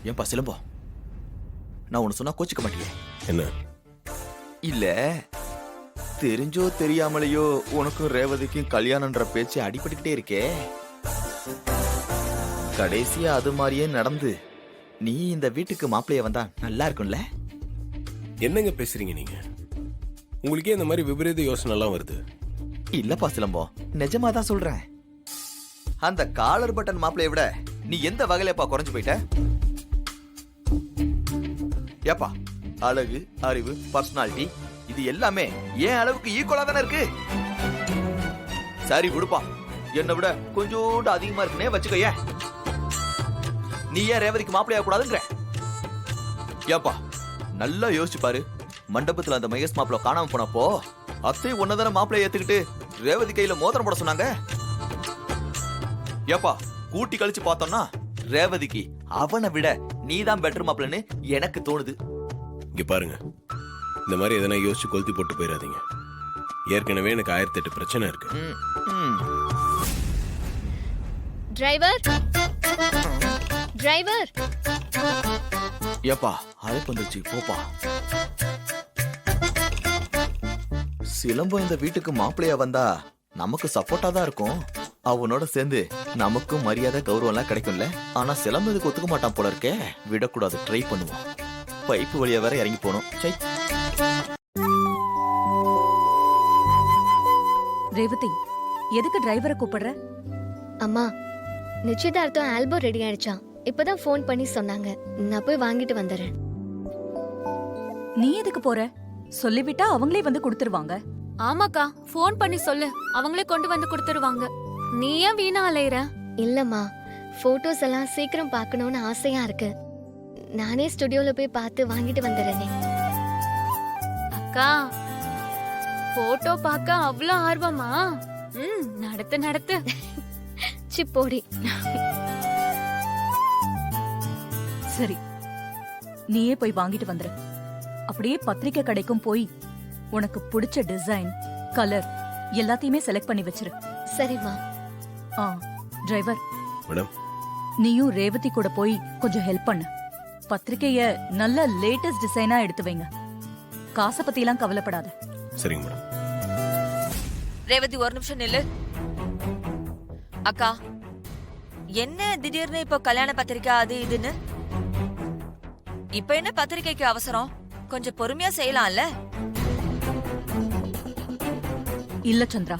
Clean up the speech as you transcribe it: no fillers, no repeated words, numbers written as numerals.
ஏன்பா சிலம்போ, நான் ஒன்னு சொன்னா கோச்சிக்க மாட்டியே? என்ன? இல்ல, தெரிஞ்சோ தெரியாமலையோ உனக்கும் ரேவதிக்கும் கல்யாணம்ன்ற பேச்சு அடிபட்டுக்கிட்டே இருக்கே. கடைசியா அது மாதிரியே நடந்து நீ இந்த வீட்டுக்கு மாப்பிள்ளைய வந்தா நல்லா இருக்கும்ல? என்னங்க பேசுறீங்க நீங்க? உங்களுக்கே இந்த மாதிரி விபரீத யோசனை எல்லாம் வருது? இல்லப்பா சிலம்போ, நிஜமா தான் சொல்றேன். அந்த காலர் பட்டன் மாப்பிளைய விட நீ எந்த வகையிலப்பா குறைஞ்சு போயிட்ட? ஏப்பா, அழகு, அறிவு, பர்சனாலிட்டி இது எல்லாமே ஏன் அளவுக்கு ஈக்குவலா தானே இருக்கு. சரி விடுப்பா, என்னை விட கொஞ்சோண்டு அதிகமா இருக்குன்னே வச்சுக்கோய. நீ ஏன் ரேவதிக்கு மாப்பிளையா கூடாதுங்கிற? ஏப்பா நல்லா யோசிச்சு பாரு. மண்டபத்துல அந்த மகேஷ் மாப்பிள காணாம போனப்போ அத்தை ஒன்னதான மாப்பிளைய ஏத்துக்கிட்டு ரேவதி கையில மோதிரம் போட சொன்னாங்க. ஏப்பா கூட்டி கழிச்சு பார்த்தோம்னா ரேவதிக்கு அவனை விட நீதான் பெட்டர் மாப்பிளன்னு எனக்கு தோணுது. இங்க பாருங்க, இந்த மாதிரி எதனா யோசிச்சு கொளுத்தி போட்டு போயிடாதீங்க. ஏற்கனவே எனக்கு 1008 பிரச்சனை இருக்கு. Driver, driver. ஏப்பா அழைப்பு வந்துச்சு, போப்பா. சிலம்போ இந்த வீட்டுக்கு மாப்பிள்ளையா வந்தா நமக்கு சப்போர்ட்டா தான் இருக்கும். அவனோட சேர்ந்து நமக்கும் மரியாதை கௌரவம் எல்லாம் கிடைக்கும்ல. ஆனா சிலம்பு இதுக்கு ஒத்துக்க மாட்டான் போல இருக்கே. விடக்கூடாது, ட்ரை பண்ணுவோம். பைப்பு வழியா வேற இறங்கி போனோம். சை. ரேவதி, எதுக்கு டிரைவரை கூப்பிடுற? அம்மா, நிச்சயதார்த்தம் ஆல்பம் ரெடி ஆயிடுச்சான். இப்பதான் ஃபோன் பண்ணி சொன்னாங்க. நான் போய் வாங்கிட்டு வந்துடுறேன். நீ எதுக்கு போற? சொல்லிவிட்டா அவங்களே வந்து கொடுத்துருவாங்க. ஆமாக்கா, ஃபோன் பண்ணி சொல்லு, அவங்களே கொண்டு வந்து கொடுத்துருவாங்க. நீ ஏன் வீணா அலையற? இல்லம்மா, போட்டோஸ் எல்லாம் சீக்கிரம் பார்க்கணும்னு ஆசையா இருக்கு. நானே ஸ்டுடியோல போய் பார்த்து வாங்கிட்டு வந்துடுறேனே. அக்கா, போட்டோ பார்க்க அவ்வளவு ஆர்வமா? நடத்து நடத்து. சிப்போடி. சரி, நீயே போய் வாங்கிட்டு வந்துரு. அப்படியே பத்திரிக்கை கடைக்கும் போய் உனக்கு பிடிச்ச டிசைன், கலர் எல்லாத்தையுமே செலக்ட் பண்ணி வச்சிரு. சரிம்மா. டிரைவர், மேடம், நீயும் ரேவதி கூட போய் கொஞ்சம் ஹெல்ப் பண்ணு. பத்திரிக்கைய நல்ல லேட்டஸ்ட் டிசைனா எடுத்து வைங்க. காசை பத்தி எல்லாம் கவலைப்படாத. சரிங்க மேடம். ரேவதி, ஒரு நிமிஷம் நில்லு. அக்கா, என்ன திடீர்னு இப்போ கல்யாண பத்திரிக்கை அது இதுன்னு? இப்ப என்ன பத்திரிக்கைக்கு அவசரம்? கொஞ்சம் பொறுமையா செய்யலாம்ல? இல்ல சந்திரா,